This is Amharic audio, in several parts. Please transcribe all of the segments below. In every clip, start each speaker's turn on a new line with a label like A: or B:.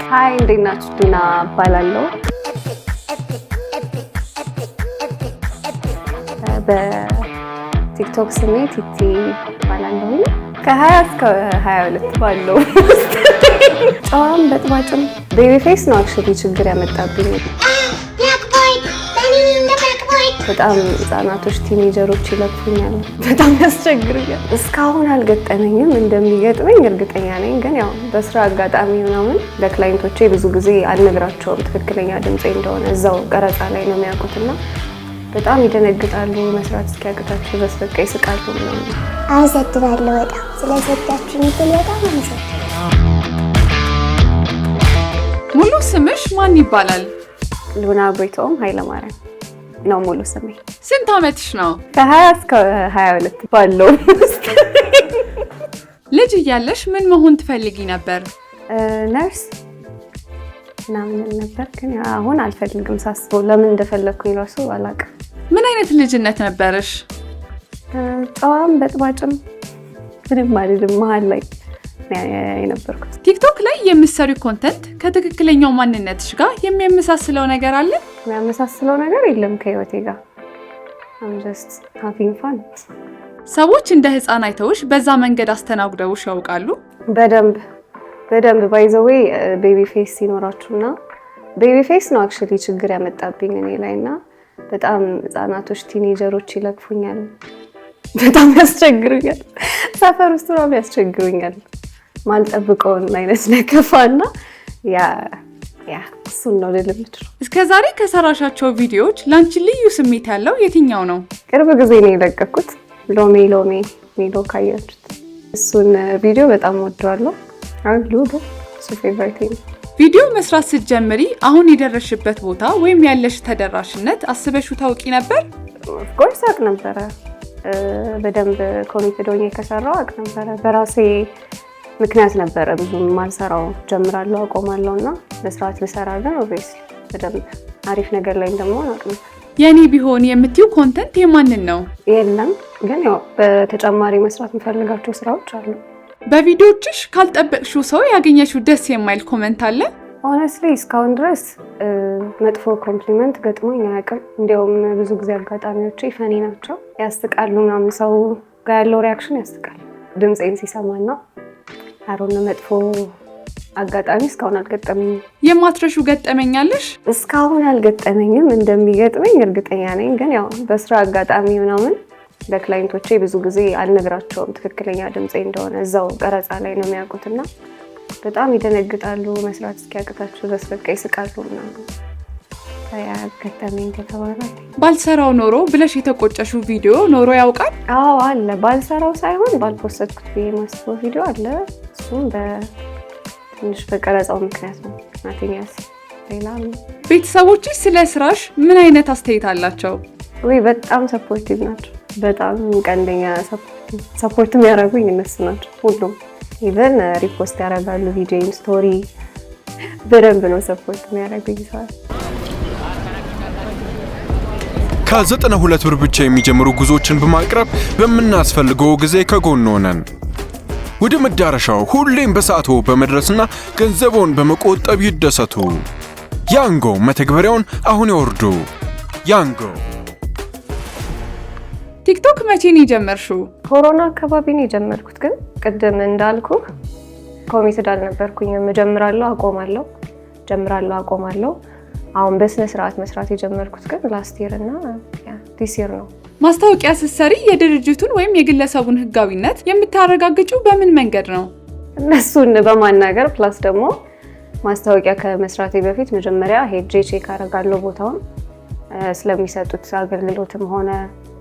A: ሃይ እንዴት ናችሁ? ዲና እባላለሁ። በቲክቶክ ስሜ ቲቲ እባላለሁ። ከ20 እስከ 22 ባለው ጨዋም በጥባጭም ቤቢ ፌስ ነው አክቹሊ ችግር ያመጣብኝ። በጣም ህጻናቶች ቲኔጀሮች ይለኩኛል፣ በጣም ያስቸግሩኛል። እስካሁን አልገጠመኝም፣ እንደሚገጥመኝ እርግጠኛ ነኝ። ግን ያው በስራ አጋጣሚ ምናምን ለክላይንቶቼ ብዙ ጊዜ አልነግራቸውም ትክክለኛ ድምጼ እንደሆነ፣ እዛው ቀረጻ ላይ ነው የሚያውቁትና በጣም ይደነግጣሉ። መስራት እስኪያቅታቸው ድረስ በቃ ይስቃሉ ምናምን።
B: አመሰግናለሁ በጣም ስለሰጣችሁኝ እድል በጣም አመሰግናለሁ።
C: ሙሉ ስምሽ ማን ይባላል?
A: ሉና ቦይቶም ኃይለማርያም ነው ሙሉ ስሜ።
C: ስንት አመትሽ ነው?
A: ከ20 እስከ 22 ባለው።
C: ልጅ እያለሽ ምን መሆን ትፈልጊ ነበር?
A: ነርስ ምናምን ነበር፣ ግን አሁን አልፈልግም። ሳስበው ለምን እንደፈለኩኝ ራሱ አላውቅም።
C: ምን አይነት ልጅነት ነበርሽ?
A: ጨዋም በጥባጭም ምንም አይደለም፣ መሀል ላይ የነበርኩት።
C: ቲክቶክ ላይ የምትሰሪው ኮንተንት ከትክክለኛው ማንነትሽ ጋር የሚያመሳስለው ነገር አለ?
A: የሚያመሳስለው ነገር የለም ከህይወቴ ጋር። I'm just having fun።
C: ሰዎች እንደ ህፃን አይተውሽ በዛ መንገድ አስተናግደውሽ ያውቃሉ? በደንብ ባይ ዘ ዌይ ቤቢ ፌስ ሲኖራችሁና ቤቢ ፌስ ነው አክቹሊ ችግር ያመጣብኝ እኔ ላይና በጣም ህፃናቶች ቲኔጀሮች ይለክፉኛል፣ በጣም ያስቸግሩኛል። ሰፈር ውስጥ ነው ያስቸግሩኛል። ማልጠብቀውን አይነት ነከፋና ያ እሱን ነው ልልምድ ነው። እስከዛሬ ከሰራሻቸው ቪዲዮዎች ላንቺ ልዩ ስሜት ያለው የትኛው ነው?
A: ቅርብ ጊዜ ነው የለቀኩት፣ ሎሜ ሚሎ ካያችሁት እሱን ቪዲዮ በጣም ወደዋለሁ። እሱ ፌቨሪት ነው።
C: ቪዲዮ መስራት ስትጀምሪ አሁን የደረሽበት ቦታ ወይም ያለሽ ተደራሽነት አስበሽው ታውቂ ነበር?
A: ኦፍ ኮርስ አውቅ ነበረ። በደንብ ኮሚትድ ሆኜ ከሰራው አውቅ ነበረ። በራሴ ምክንያት ነበረ ብዙም ማልሰራው፣ ጀምራለሁ አቆማለሁና በስርዓት ልሰራ ግን ኦብቪየስሊ በደንብ አሪፍ ነገር ላይ እንደምሆን አውቅ ነበር።
C: የኔ ቢሆን የምትዩ ኮንተንት የማንን ነው?
A: የለም ግን ያው በተጨማሪ መስራት የምፈልጋቸው ስራዎች አሉ።
C: በቪዲዮዎችሽ ካልጠበቅሽው ሰው ያገኘሽው ደስ የማይል ኮሜንት አለ?
A: ሆነስትሊ እስካሁን ድረስ መጥፎ ኮምፕሊመንት ገጥሞኝ አያውቅም። እንዲያውም ብዙ ጊዜ አጋጣሚዎች ፈኒ ናቸው፣ ያስቃሉ ምናምን። ሰው ጋር ያለው ሪያክሽን ያስቃል ድምፄን ሲሰማና አሮን መጥፎ አጋጣሚ እስካሁን አልገጠመኝም።
C: የማትረሹ ገጠመኛለሽ?
A: እስካሁን አልገጠመኝም፣ እንደሚገጥመኝ እርግጠኛ ነኝ። ግን ያው በስራ አጋጣሚ ምናምን ለክላይንቶቼ ብዙ ጊዜ አልነግራቸውም ትክክለኛ ድምፄ እንደሆነ፣ እዛው ቀረጻ ላይ ነው የሚያውቁትና በጣም ይደነግጣሉ። መስራት እስኪያቅታቸው ድረስ በቃ ይስቃሉ ምናምን። ያጋጠመኝ ከተባለ
C: ባልሰራው ኖሮ ብለሽ የተቆጨሽው ቪዲዮ ኖሮ ያውቃል?
A: አዎ አለ። ባልሰራው ሳይሆን ባልፖስትኩት ብዬ የማስበው ቪዲዮ አለ። እሱም በትንሽ በቀረጻው ምክንያት ነው። ናትኛስ ሌላ
C: ቤተሰቦችሽ ስለ ስራሽ ምን አይነት አስተያየት አላቸው?
A: ወይ በጣም ሰፖርቲቭ ናቸው። በጣም ቀንደኛ ሰፖርት የሚያደርጉኝ እነሱ ናቸው። ሁሉም ኢቨን ሪፖስት ያደርጋሉ ቪዲዮን፣ ስቶሪ በደንብ ነው ሰፖርት የሚያደርጉኝ ሰው።
D: ከ92 ብር ብቻ የሚጀምሩ ጉዞዎችን በማቅረብ በምናስፈልገው ጊዜ ከጎን ሆነን ወደ መዳረሻው ሁሌም በሰዓቱ በመድረስና ገንዘቦን በመቆጠብ ይደሰቱ። ያንጎ መተግበሪያውን አሁን ያወርዱ። ያንጎ።
C: ቲክቶክ መቼ ነው የጀመርሽው?
A: ኮሮና አካባቢ ነው የጀመርኩት። ግን ቅድም እንዳልኩ ኮሚትድ አልነበርኩኝም። ጀምራለሁ አቆማለሁ። አሁን በስነ ስርዓት መስራት የጀመርኩት ግን ላስት ይር እና ዲስ ይር ነው።
C: ማስታወቂያ ስትሰሪ የድርጅቱን ወይም የግለሰቡን ህጋዊነት የምታረጋግጪው በምን መንገድ ነው?
A: እነሱን በማናገር ፕላስ ደግሞ ማስታወቂያ ከመስራቴ በፊት መጀመሪያ ሄጄ ቼክ አደርጋለሁ ቦታውን ስለሚሰጡት አገልግሎትም ሆነ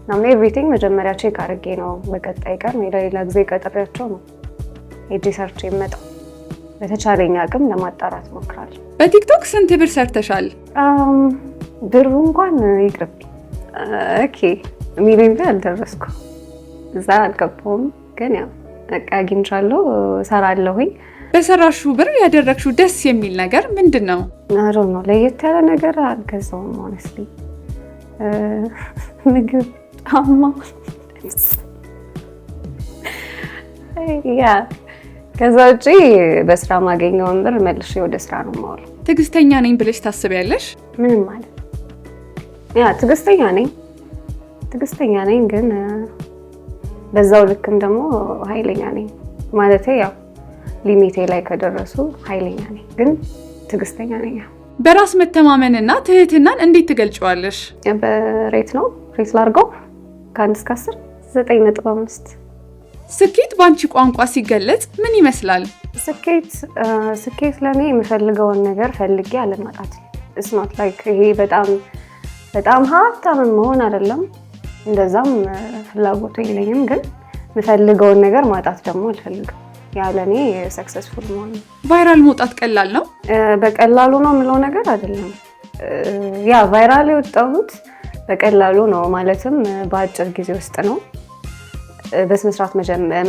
A: ምናምን ኤቭሪቲንግ መጀመሪያ ቼክ አድርጌ ነው በቀጣይ ቀን ሌላ ጊዜ ቀጥሬያቸው ነው ሄጄ ሰርቼ የምመጣው። በተቻለኝ አቅም ለማጣራት ሞክራለሁ።
C: በቲክቶክ ስንት ብር ሰርተሻል?
A: ብሩ እንኳን ይቅርብ። ኦኬ ሚሊዮን ብር አልደረስኩም፣ እዛ አልገባሁም። ግን ያው በቃ አግኝቻለሁ፣ እሰራለሁኝ።
C: በሰራሽው ብር ያደረግሽው ደስ የሚል ነገር ምንድን ነው?
A: አሮ ነው ለየት ያለ ነገር አልገዛውም። ሆነስትሊ ምግብ፣ ጫማ፣ ያ ከዛ ውጪ በስራ ማገኘውን ብር መልሼ ወደ ስራ ነው የማውለው።
C: ትዕግስተኛ ነኝ ብለሽ ታስቢያለሽ?
A: ምንም ማለት ያ ትዕግስተኛ ነኝ ግን በዛው ልክም ደግሞ ኃይለኛ ነኝ ማለት ያው ሊሚቴ ላይ ከደረሱ ኃይለኛ ነኝ ግን ትዕግስተኛ ነኝ።
C: በራስ መተማመንና ትህትናን እንዴት ትገልጫዋለሽ?
A: በሬት ነው ሬት ላርገው ከ1 እስከ 10 9.5።
C: ስኬት ባንቺ ቋንቋ ሲገለጽ ምን ይመስላል?
A: ስኬት ለኔ የምፈልገውን ነገር ፈልጌ አለማጣት። it's not like ይሄ በጣም ሀብታም መሆን አይደለም፣ እንደዛም ፍላጎቱ የለኝም። ግን የምፈልገውን ነገር ማጣት ደግሞ አልፈልግም። ያ ለኔ ሰክሰስፉል መሆን።
C: ቫይራል መውጣት ቀላል ነው?
A: በቀላሉ ነው የምለው ነገር አይደለም። ያ ቫይራል የወጣሁት በቀላሉ ነው ማለትም በአጭር ጊዜ ውስጥ ነው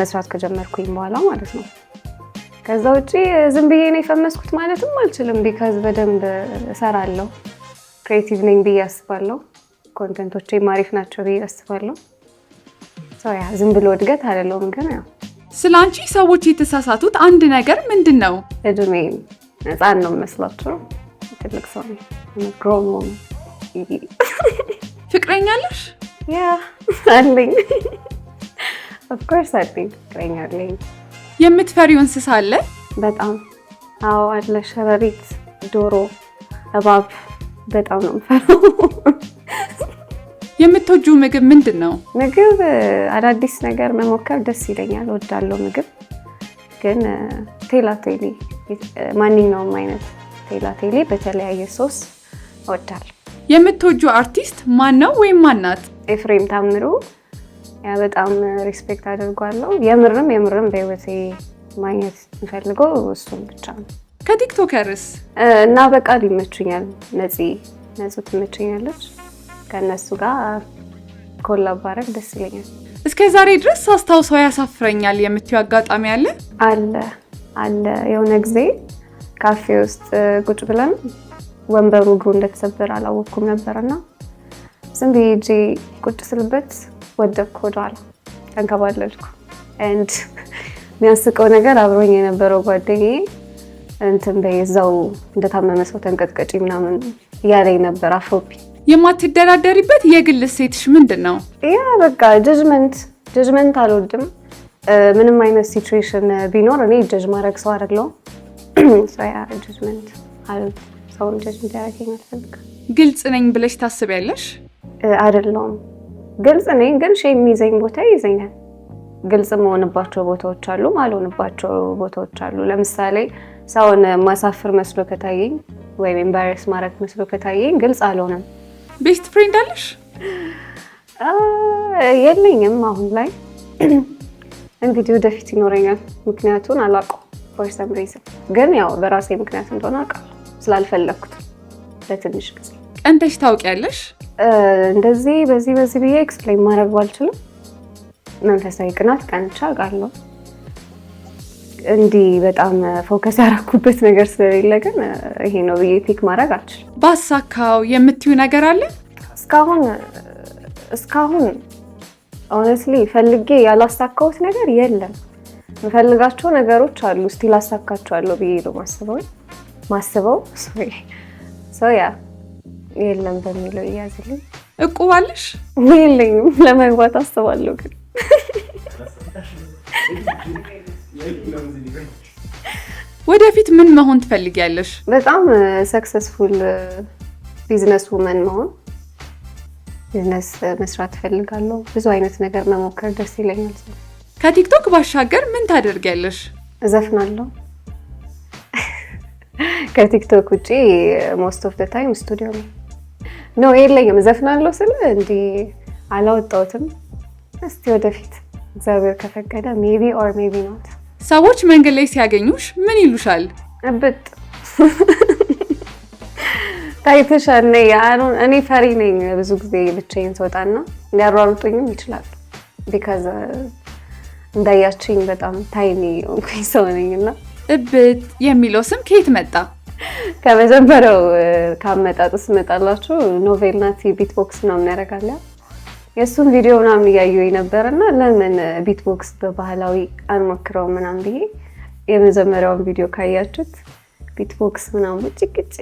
A: መስራት ከጀመርኩኝ በኋላ ማለት ነው። ከዛ ውጪ ዝም ብዬ ነው የፈመስኩት ማለትም አልችልም። ቢካዝ በደንብ እሰራለሁ፣ ክሬቲቭ ነኝ ብዬ አስባለሁ፣ ኮንተንቶቼ ማሪፍ ናቸው ብዬ አስባለሁ። ያ ዝም ብሎ እድገት አይደለም። ግን ያው
C: ስላንቺ ሰዎች የተሳሳቱት አንድ ነገር ምንድን ነው?
A: እድሜ ህፃን ነው መስላችሁ? ትልቅ ሰው ነኝ። ግሮም
C: ፍቅረኛ አለሽ?
A: ያ አለኝ። ኦፍ ኮርስ አለኝ፣ ፍቅረኛ አለኝ።
C: የምትፈሪው እንስሳ አለ?
A: በጣም አዎ አለ። ሸረሪት፣ ዶሮ፣ እባብ በጣም ነው የምፈራው።
C: የምትወጂው ምግብ ምንድን ነው?
A: ምግብ አዳዲስ ነገር መሞከር ደስ ይለኛል፣ እወዳለሁ። ምግብ ግን ቴላቴሊ፣ ማንኛውም አይነት ቴላቴሊ በተለያየ ሶስ እወዳለሁ።
C: የምትወጂው አርቲስት ማን ነው ወይም ማን ናት?
A: ኤፍሬም ታምሩ። ያ በጣም ሪስፔክት አድርጓለሁ። የምርም በህይወቴ ማግኘት የምፈልገው እሱን ብቻ ነው።
C: ከቲክቶከርስ?
A: እና በቃል ይመቹኛል። ነፂ ትመቸኛለች። ከነሱ ጋር ኮላብ ባረግ ደስ ይለኛል።
C: እስከ ዛሬ ድረስ አስታውሰው ያሳፍረኛል የምትዩ አጋጣሚ
A: አለ። የሆነ ጊዜ ካፌ ውስጥ ቁጭ ብለን ወንበሩ እግሩ እንደተሰበረ አላወቅኩም ነበርና ዝም ብዬ ሂጄ ቁጭ ስልበት ወደቅኩ፣ ወደኋላ ተንከባለልኩ። ኤንድ የሚያስቀው ነገር አብሮኝ የነበረው ጓደኛዬ እንትን በዛው እንደታመመ ሰው ተንቀጥቀጪ ምናምን እያለኝ ነበር አፍሮብኝ።
C: የማትደራደሪበት የግል እሴትሽ ምንድን ነው?
A: ያ በቃ ጀጅመንት አልወድም። ምንም አይነት ሲቹዌሽን ቢኖር እኔ ጀጅ ማድረግ ሰው አይደለሁም። ያ ጀጅመንት አልወድም። ሰውን ጀጅ እንዲያደርገኝ አልፈልግም።
C: ግልጽ ነኝ ብለሽ ታስቢያለሽ?
A: አይደለሁም። ግልጽ ነኝ ግን ሼም የሚይዘኝ ቦታ ይይዘኛል። ግልጽ መሆንባቸው ቦታዎች አሉ፣ ማልሆንባቸው ቦታዎች አሉ። ለምሳሌ ሰውን ማሳፍር መስሎ ከታየኝ ወይም ኤምባረስ ማድረግ መስሎ ከታየኝ ግልጽ አልሆነም።
C: ቤስት ፍሬንድ አለሽ?
A: የለኝም አሁን ላይ። እንግዲህ ወደፊት ይኖረኛል። ምክንያቱን አላውቀውም። ፎር ሰም ሪዝን ግን ያው በራሴ ምክንያት እንደሆነ አውቃለሁ። ስላልፈለኩት ለትንሽ ጊዜ።
C: ቀንተሽ ታውቂያለሽ?
A: እንደዚህ በዚህ ብዬ ኤክስፕሌን ማድረግ ባልችልም መንፈሳዊ ቅናት ቀንቼ አውቃለሁ። እንዲህ በጣም ፎከስ ያደረኩበት ነገር ስለሌለ ግን ይሄ ነው ብዬ ፒክ ማድረግ አልችልም።
C: ባሳካው የምትዩ ነገር አለ?
A: እስካሁን ኦነስትሊ ፈልጌ ያላሳካሁት ነገር የለም። የምፈልጋቸው ነገሮች አሉ፣ ስቲል አሳካቸዋለሁ ብዬ ነው ማስበው። ያ የለም በሚለው እያዝልኝ።
C: እቁብ አለሽ?
A: የለኝም። ለመግባት አስባለሁ ግን
C: ወደፊት ምን መሆን ትፈልጊያለሽ?
A: በጣም ሰክሰስፉል ቢዝነስ ውመን መሆን፣ ቢዝነስ መስራት እፈልጋለሁ። ብዙ አይነት ነገር መሞከር ደስ ይለኛል።
C: ከቲክቶክ ባሻገር ምን ታደርጊያለሽ?
A: እዘፍናለሁ። ከቲክቶክ ውጪ ሞስት ኦፍ ዘ ታይም ስቱዲዮ ነው የለኝም። እዘፍናለሁ ስል እንዲህ አላወጣሁትም። እስቲ ወደፊት እግዚአብሔር ከፈቀደ ሜቢ ኦር ሜቢ ኖት።
C: ሰዎች መንገድ ላይ ሲያገኙሽ ምን ይሉሻል?
A: እብጥ ታይተሻል። እኔ ፈሪ ነኝ። ብዙ ጊዜ ብቻዬን ስወጣና ሊያሯሩጡኝም ይችላሉ። ቢካዝ እንዳያችኝ በጣም ታይኒ ሆንኩኝ ሰው ነኝና።
C: እብጥ የሚለው ስም ከየት መጣ?
A: ከመጀመሪያው ካመጣጡ ስመጣላችሁ ኖቬል ናቲ ቢትቦክስ ምናምን ያደርጋል። የእሱን ቪዲዮ ምናምን እያየሁኝ ነበርና ለምን ቢትቦክስ በባህላዊ አንሞክረው ምናምን ብዬ የመጀመሪያውን ቪዲዮ ካያችሁት ቢትቦክስ ምናምን ጭቅጭ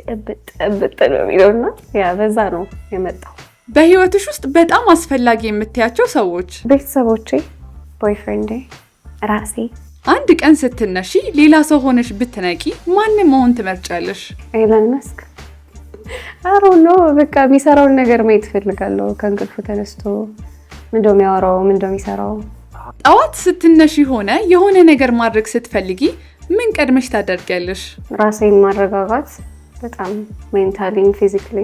A: እብጥ ነው የሚለውና ያ በዛ ነው የመጣው።
C: በህይወትሽ ውስጥ በጣም አስፈላጊ የምትያቸው ሰዎች?
A: ቤተሰቦቼ፣ ቦይፍሬንዴ፣ ራሴ።
C: አንድ ቀን ስትነሺ ሌላ ሰው ሆነሽ ብትነቂ ማንን መሆን ትመርጫለሽ?
A: ኤለን መስክ። አሮ ነው በቃ የሚሰራውን ነገር ማየት ፈልጋለሁ። ከእንቅልፉ ተነስቶ ምንድነው የሚያወራው፣ ምንድነው የሚሰራው።
C: ጠዋት ስትነሺ ሆነ የሆነ ነገር ማድረግ ስትፈልጊ ምን ቀድመሽ ታደርጊያለሽ?
A: ራሴን ማረጋጋት፣ በጣም ሜንታሊ ፊዚካሊ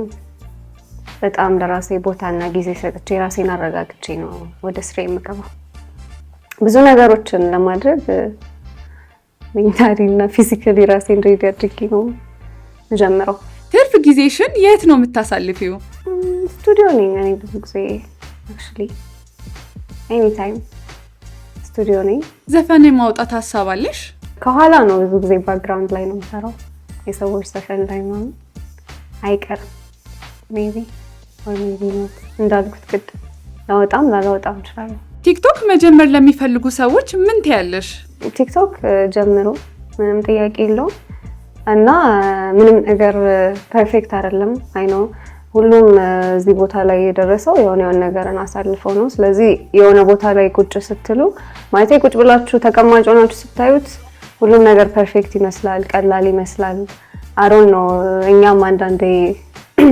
A: በጣም ለራሴ ቦታና ጊዜ ሰጥቼ ራሴን አረጋግቼ ነው ወደ ስራ የምገባው። ብዙ ነገሮችን ለማድረግ ሜንታሊ እና ፊዚካሊ ራሴን ሬዲ አድርጌ ነው የምጀምረው።
C: ትርፍ ጊዜሽን የት ነው የምታሳልፊው?
A: ስቱዲዮ ነኝ እኔ ብዙ ጊዜ actually anytime ስቱዲዮ ነኝ።
C: ዘፈን የማውጣት ሀሳብ አለሽ?
A: ከኋላ ነው ብዙ ጊዜ ባክግራውንድ ላይ ነው የምሰራው። የሰዎች ዘፈን ላይ ነው አይቀርም። ሜቢ or maybe not እንዳልኩት ግድ ላወጣም ላላወጣም እችላለሁ።
C: ቲክቶክ መጀመር ለሚፈልጉ ሰዎች ምን ትያለሽ?
A: ቲክቶክ ጀምሮ ምንም ጥያቄ የለውም እና ምንም ነገር ፐርፌክት አይደለም። አይ ኖ ሁሉም እዚህ ቦታ ላይ የደረሰው የሆነ ነገርን አሳልፈው ነው። ስለዚህ የሆነ ቦታ ላይ ቁጭ ስትሉ ማለት ቁጭ ብላችሁ ተቀማጭ ሆናችሁ ስታዩት ሁሉም ነገር ፐርፌክት ይመስላል፣ ቀላል ይመስላል። አሮን ነው እኛም አንዳንዴ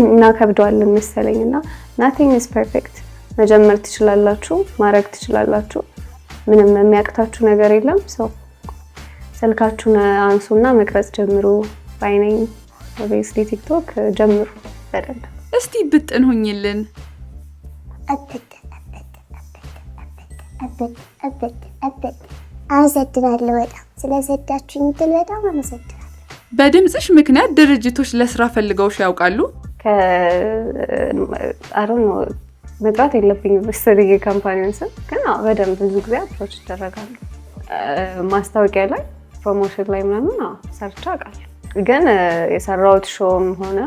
A: እናከብደዋለን መሰለኝና nothing is perfect። መጀመር ትችላላችሁ፣ ማድረግ ትችላላችሁ። ምንም የሚያቅታችሁ ነገር የለም። ሰው ስልካችሁን አንሱና መቅረጽ ጀምሩ ባይነኝ። ኦብቪየስሊ ቲክቶክ ጀምሩ በደንብ።
C: እስቲ ብጥን ሁኝልን።
B: አመሰግናለሁ በጣም ስለሰጣችሁኝ እድል በጣም አመሰግናለሁ።
C: በድምጽሽ ምክንያት ድርጅቶች ለስራ ፈልገውሽ ያውቃሉ?
A: አሮን ነው መጥራት የለብኝም መሰለኝ የካምፓኒውን ስም፣ ግን በደንብ ብዙ ጊዜ አፕሮች ይደረጋሉ። ማስታወቂያ ላይ ፕሮሞሽን ላይ ምናምን ሰርቼ አውቃለሁ። ግን የሰራሁት ሾውም ሆነ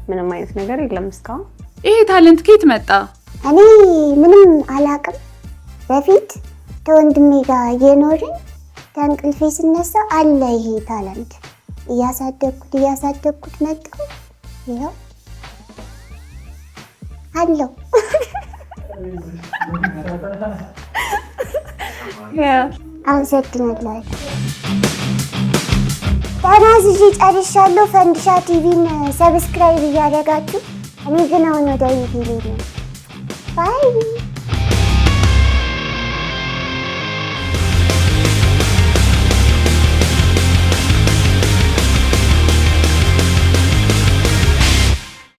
A: ምንም አይነት ነገር የለም እስካሁን።
C: ይሄ ታለንት ከየት መጣ?
B: እኔ ምንም አላውቅም። በፊት ከወንድሜ ጋር እየኖርን ከእንቅልፌ ስነሳ አለ ይሄ ታለንት እያሳደግኩት መጣሁ። ይኸው አለው። አመሰግናለሁ። ተናዝዤ ጨርሻለሁ። ፈንድሻ ቲቪን ሰብስክራይብ እያደረጋችሁ እኔ ግን አሁን ወደ ዩቲዩብ ነው። ባይ